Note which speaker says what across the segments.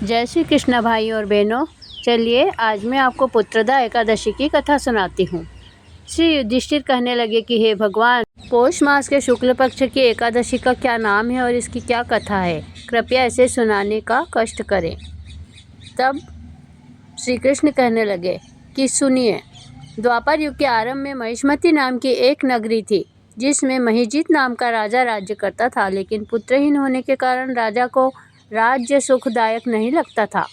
Speaker 1: जय श्री कृष्ण भाई और बहनों। चलिए आज मैं आपको पुत्रदा एकादशी की कथा सुनाती हूँ। श्री युधिष्ठिर कहने लगे कि हे भगवान, पौष मास के शुक्ल पक्ष की एकादशी का क्या नाम है और इसकी क्या कथा है, कृपया इसे सुनाने का कष्ट करें। तब श्री कृष्ण कहने लगे कि सुनिए। द्वापर युग के आरंभ में महिष्मती नाम की एक नगरी थी, जिसमें महिजीत नाम का राजा राज्य करता था। लेकिन पुत्रहीन होने के कारण राजा को राज्य सुखदायक नहीं लगता था।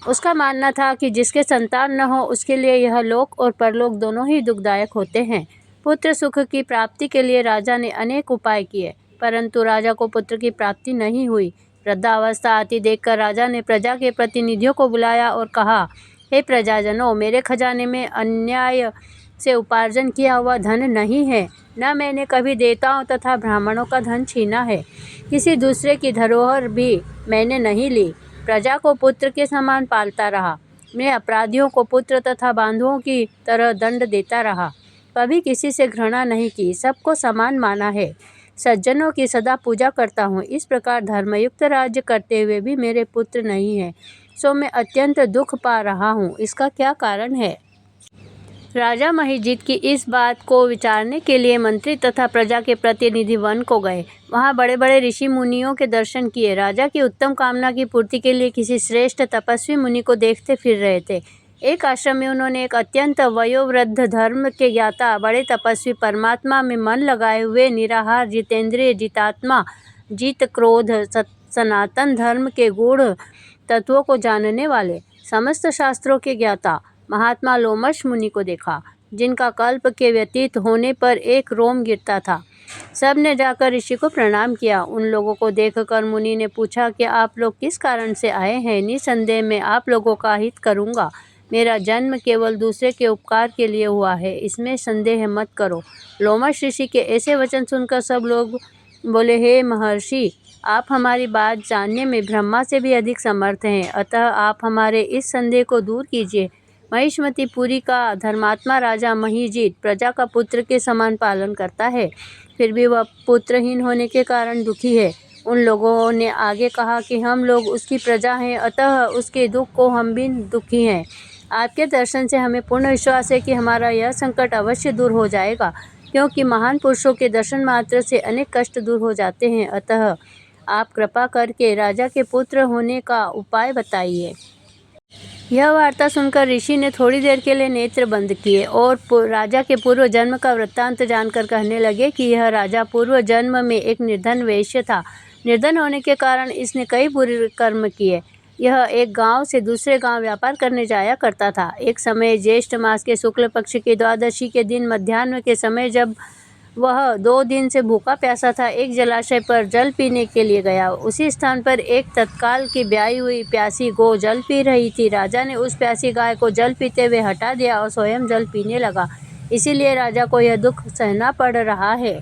Speaker 1: उसका मानना था कि जिसके संतान न हो उसके लिए यह लोक और परलोक दोनों ही दुखदायक होते हैं। पुत्र सुख की प्राप्ति के लिए राजा ने अनेक उपाय किए, परंतु राजा को पुत्र की प्राप्ति नहीं हुई। वृद्धावस्था आती देखकर राजा ने प्रजा के प्रतिनिधियों को बुलाया और कहा, हे प्रजाजनों, मेरे खजाने में अन्याय से उपार्जन किया हुआ धन नहीं है, न मैंने कभी देवताओं तथा ब्राह्मणों का धन छीना है। किसी दूसरे की धरोहर भी मैंने नहीं ली। प्रजा को पुत्र के समान पालता रहा। मैं अपराधियों को पुत्र तथा बांधुओं की तरह दंड देता रहा। कभी किसी से घृणा नहीं की, सबको समान माना है। सज्जनों की सदा पूजा करता हूँ। इस प्रकार धर्मयुक्त राज्य करते हुए भी मेरे पुत्र नहीं है, सो मैं अत्यंत दुख पा रहा हूँ। इसका क्या कारण है? राजा महिजीत की इस बात को विचारने के लिए मंत्री तथा प्रजा के प्रतिनिधि वन को गए। वहां बड़े बड़े ऋषि मुनियों के दर्शन किए। राजा की उत्तम कामना की पूर्ति के लिए किसी श्रेष्ठ तपस्वी मुनि को देखते फिर रहे थे। एक आश्रम में उन्होंने एक अत्यंत वयोवृद्ध, धर्म के ज्ञाता, बड़े तपस्वी, परमात्मा में मन लगाए हुए, निराहार, जितेंद्रिय, जितात्मा, जीत क्रोध, सनातन धर्म के गूढ़ तत्वों को जानने वाले, समस्त शास्त्रों के ज्ञाता महात्मा लोमश मुनि को देखा, जिनका कल्प के व्यतीत होने पर एक रोम गिरता था। सब ने जाकर ऋषि को प्रणाम किया। उन लोगों को देखकर मुनि ने पूछा कि आप लोग किस कारण से आए हैं? निसंदेह मैं आप लोगों का हित करूंगा। मेरा जन्म केवल दूसरे के उपकार के लिए हुआ है, इसमें संदेह मत करो। लोमश ऋषि के ऐसे वचन सुनकर सब लोग बोले, हे महर्षि, आप हमारी बात जानने में ब्रह्मा से भी अधिक समर्थ हैं, अतः आप हमारे इस संदेह को दूर कीजिए। महिष्मती पुरी का धर्मात्मा राजा महिजीत प्रजा का पुत्र के समान पालन करता है, फिर भी वह पुत्रहीन होने के कारण दुखी है। उन लोगों ने आगे कहा कि हम लोग उसकी प्रजा हैं, अतः उसके दुख को हम भी दुखी हैं। आपके दर्शन से हमें पूर्ण विश्वास है कि हमारा यह संकट अवश्य दूर हो जाएगा, क्योंकि महान पुरुषों के दर्शन मात्र से अनेक कष्ट दूर हो जाते हैं। अतः आप कृपा करके राजा के पुत्र होने का उपाय बताइए। यह वार्ता सुनकर ऋषि ने थोड़ी देर के लिए नेत्र बंद किए और राजा के पूर्व जन्म का वृत्तांत जानकर कहने लगे कि यह राजा पूर्व जन्म में एक निर्धन वैश्य था। निर्धन होने के कारण इसने कई बुरे कर्म किए। यह एक गांव से दूसरे गांव व्यापार करने जाया करता था। एक समय ज्येष्ठ मास के शुक्ल पक्ष की द्वादशी के दिन मध्याह्न के समय, जब वह 2 दिन से भूखा प्यासा था, एक जलाशय पर जल पीने के लिए गया। उसी स्थान पर एक तत्काल की ब्याई हुई प्यासी गौ जल पी रही थी। राजा ने उस प्यासी गाय को जल पीते हुए हटा दिया और स्वयं जल पीने लगा। इसीलिए राजा को यह दुख सहना पड़ रहा है।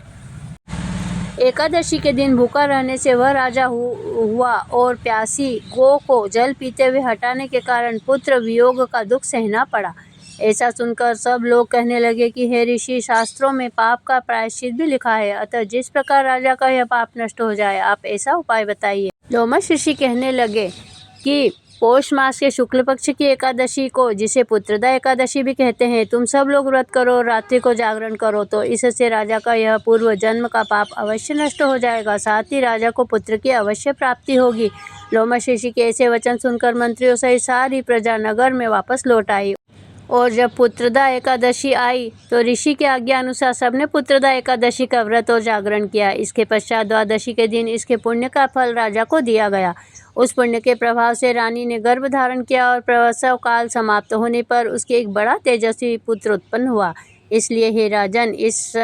Speaker 1: एकादशी के दिन भूखा रहने से वह राजा हुआ और प्यासी गौ को जल पीते हुए हटाने के कारण पुत्र वियोग का दुख सहना पड़ा। ऐसा सुनकर सब लोग कहने लगे कि हे ऋषि, शास्त्रों में पाप का प्रायश्चित भी लिखा है, अतः जिस प्रकार राजा का यह पाप नष्ट हो जाए, आप ऐसा उपाय बताइए। लोमश ऋषि कहने लगे कि पौष मास के शुक्ल पक्ष की एकादशी को, जिसे पुत्रदा एकादशी भी कहते हैं, तुम सब लोग व्रत करो और रात्रि को जागरण करो, तो इससे राजा का यह पूर्व जन्म का पाप अवश्य नष्ट हो जाएगा, साथ ही राजा को पुत्र की अवश्य प्राप्ति होगी। लोमश ऋषि के ऐसे वचन सुनकर मंत्रियों सहित सारी प्रजा नगर में वापस लौट आई। और जब पुत्रदा एकादशी आई तो ऋषि के आज्ञा अनुसार सबने पुत्रदा एकादशी का व्रत और जागरण किया। इसके पश्चात द्वादशी के दिन इसके पुण्य का फल राजा को दिया गया। उस पुण्य के प्रभाव से रानी ने गर्भ धारण किया और प्रसव काल समाप्त होने पर उसके एक बड़ा तेजस्वी पुत्र उत्पन्न हुआ। इसलिए हे राजन, इस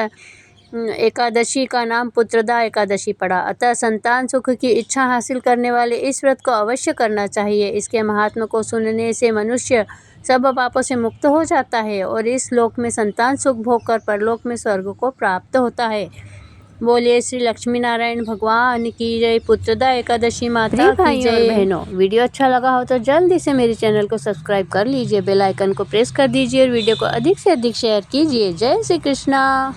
Speaker 1: एकादशी का नाम पुत्रदा एकादशी पड़ा। अतः संतान सुख की इच्छा हासिल करने वाले इस व्रत को अवश्य करना चाहिए। इसके महात्मा को सुनने से मनुष्य सब पापों से मुक्त हो जाता है और इस लोक में संतान सुख भोग कर परलोक में स्वर्ग को प्राप्त होता है। बोलिए श्री लक्ष्मी नारायण भगवान की जय। पुत्रदा एकादशी माता की जय। और बहनों, वीडियो अच्छा लगा हो तो जल्दी से मेरे चैनल को सब्सक्राइब कर लीजिए, बेल आइकन को प्रेस कर दीजिए और वीडियो को अधिक से अधिक शेयर कीजिए। जय श्री कृष्णा।